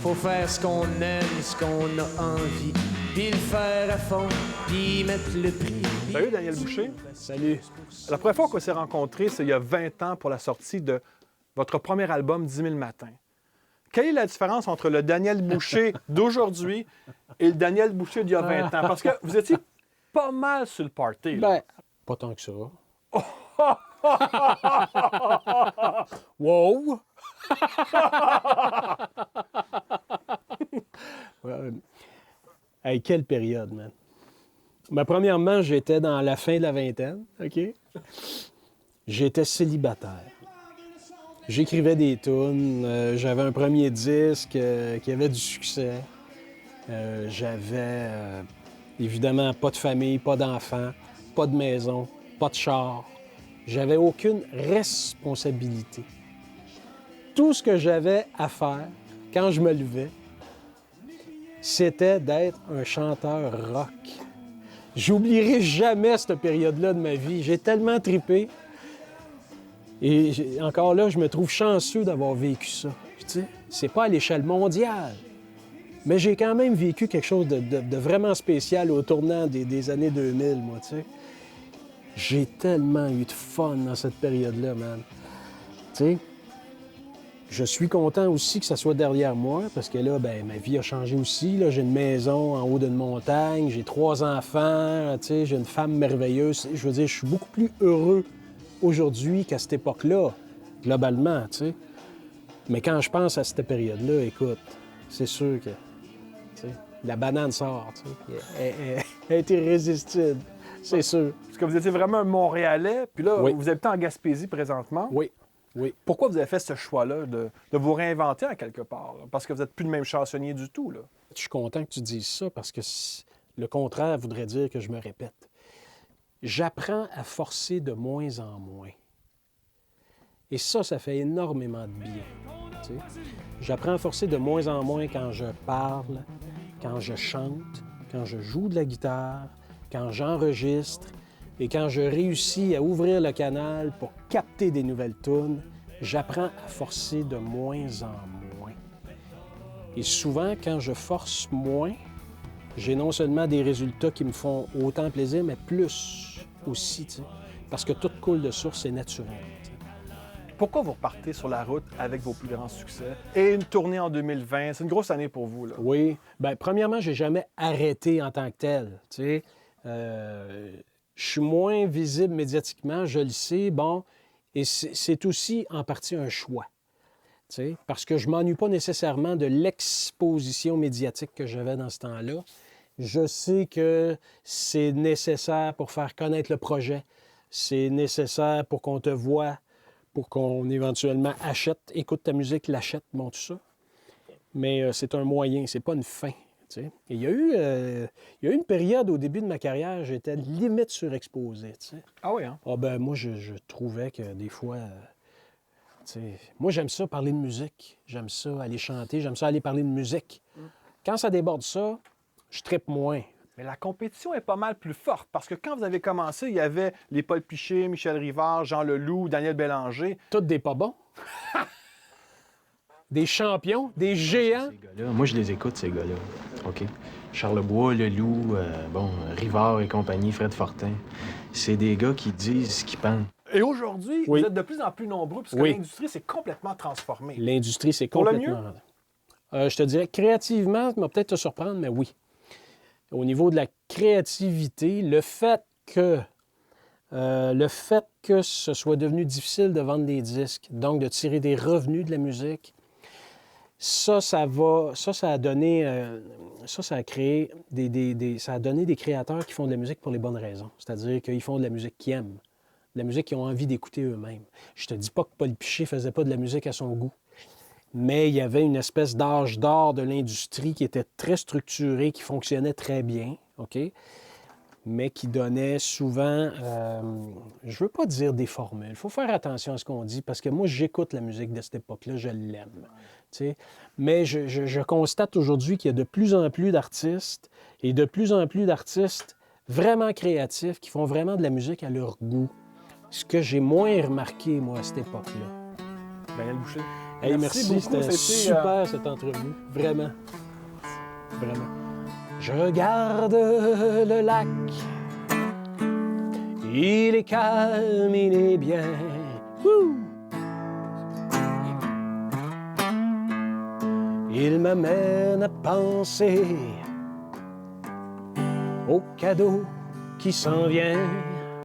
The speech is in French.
Faut faire ce qu'on aime, ce qu'on a envie, puis le faire à fond, puis mettre le prix. Salut Daniel Boucher. Salut. La première fois qu'on s'est rencontrés, c'est il y a 20 ans pour la sortie de votre premier album, 10 000 matins. Quelle est la différence entre le Daniel Boucher d'aujourd'hui et le Daniel Boucher d'il y a 20 ans? Parce que vous étiez pas mal sur le party. Là. Ben, pas tant que ça. Wow! Hey, quelle période, man. Ben, premièrement, j'étais dans la fin de la vingtaine, OK? J'étais célibataire. J'écrivais des tunes, j'avais un premier disque qui avait du succès. J'avais évidemment pas de famille, pas d'enfants, pas de maison, pas de char. J'avais aucune responsabilité. Tout ce que j'avais à faire quand je me levais, c'était d'être un chanteur rock. J'oublierai jamais cette période-là de ma vie. J'ai tellement trippé. Et encore là, je me trouve chanceux d'avoir vécu ça. Tu sais, c'est pas à l'échelle mondiale. Mais j'ai quand même vécu quelque chose de vraiment spécial au tournant des années 2000, moi, tu sais. J'ai tellement eu de fun dans cette période-là, man. Tu sais, je suis content aussi que ça soit derrière moi, parce que là, ben, ma vie a changé aussi. Là, j'ai une maison en haut d'une montagne, j'ai 3 enfants, tu sais, j'ai une femme merveilleuse. Je veux dire, je suis beaucoup plus heureux aujourd'hui qu'à cette époque-là, globalement, tu sais. Mais quand je pense à cette période-là, écoute, c'est sûr que, tu sais, la banane sort, tu sais. Elle est irrésistible, c'est sûr. Parce que vous étiez vraiment un Montréalais, puis là, Oui. vous habitez en Gaspésie présentement. Oui, oui. Pourquoi vous avez fait ce choix-là de vous réinventer à quelque part? Là? Parce que vous n'êtes plus le même chansonnier du tout, là. Je suis content que tu dises ça parce que le contraire voudrait dire que je me répète. J'apprends à forcer de moins en moins. Et ça fait énormément de bien. Tu sais. J'apprends à forcer de moins en moins quand je parle, quand je chante, quand je joue de la guitare, quand j'enregistre et quand je réussis à ouvrir le canal pour capter des nouvelles tunes. J'apprends à forcer de moins en moins. Et souvent, quand je force moins, j'ai non seulement des résultats qui me font autant plaisir, mais plus aussi, tu sais, parce que tout coule de source, c'est naturel. Tu sais. Pourquoi vous repartez sur la route avec vos plus grands succès? Et une tournée en 2020, c'est une grosse année pour vous, là. Oui. Bien, premièrement, j'ai jamais arrêté en tant que tel, tu sais. Je suis moins visible médiatiquement, je le sais, bon, et c'est aussi en partie un choix. Tu sais, parce que je ne m'ennuie pas nécessairement de l'exposition médiatique que j'avais dans ce temps-là. Je sais que c'est nécessaire pour faire connaître le projet. C'est nécessaire pour qu'on te voie, pour qu'on éventuellement achète, écoute ta musique, l'achète, bon, tout ça. Mais c'est un moyen, c'est pas une fin. Tu sais. Et il y a eu une période au début de ma carrière, j'étais limite surexposé. Tu sais. Ah oui, hein? Ah ben moi, je trouvais que des fois... tu sais, moi, j'aime ça parler de musique. J'aime ça aller chanter. J'aime ça aller parler de musique. Quand ça déborde ça, je trippe moins. Mais la compétition est pas mal plus forte parce que quand vous avez commencé, il y avait les Paul Piché, Michel Rivard, Jean Leloup, Daniel Bélanger. Toutes des pas bons. Des champions, des géants. Ces gars-là, moi, je les écoute, ces gars-là. OK? Charlebois, Leloup, Rivard et compagnie, Fred Fortin. C'est des gars qui disent ce qu'ils pensent. Et aujourd'hui, Oui. vous êtes de plus en plus nombreux parce que Oui. l'industrie s'est complètement transformée. L'industrie, c'est Pour le complètement... je te dirais, créativement, ça va peut-être te surprendre, mais oui. Au niveau de la créativité, le fait que ce soit devenu difficile de vendre des disques, donc de tirer des revenus de la musique, ça a donné, ça a créé ça a donné des créateurs qui font de la musique pour les bonnes raisons. C'est-à-dire qu'ils font de la musique qu'ils aiment, de la musique qu'ils ont envie d'écouter eux-mêmes. Je te dis pas que Paul Piché faisait pas de la musique à son goût, mais il y avait une espèce d'âge d'or de l'industrie qui était très structuré, qui fonctionnait très bien, OK? Mais qui donnait souvent, je veux pas dire des formules. Il faut faire attention à ce qu'on dit, parce que moi, j'écoute la musique de cette époque-là, je l'aime. Tu sais. Mais je constate aujourd'hui qu'il y a de plus en plus d'artistes, et de plus en plus d'artistes vraiment créatifs, qui font vraiment de la musique à leur goût. Ce que j'ai moins remarqué, moi, à cette époque-là. Daniel Boucher. Hey, Merci merci, beaucoup, c'était c'était, super cette entrevue. Vraiment. Vraiment. Je regarde le lac. Il est calme, il est bien. Wouh! Il m'amène à penser au cadeau qui s'en vient.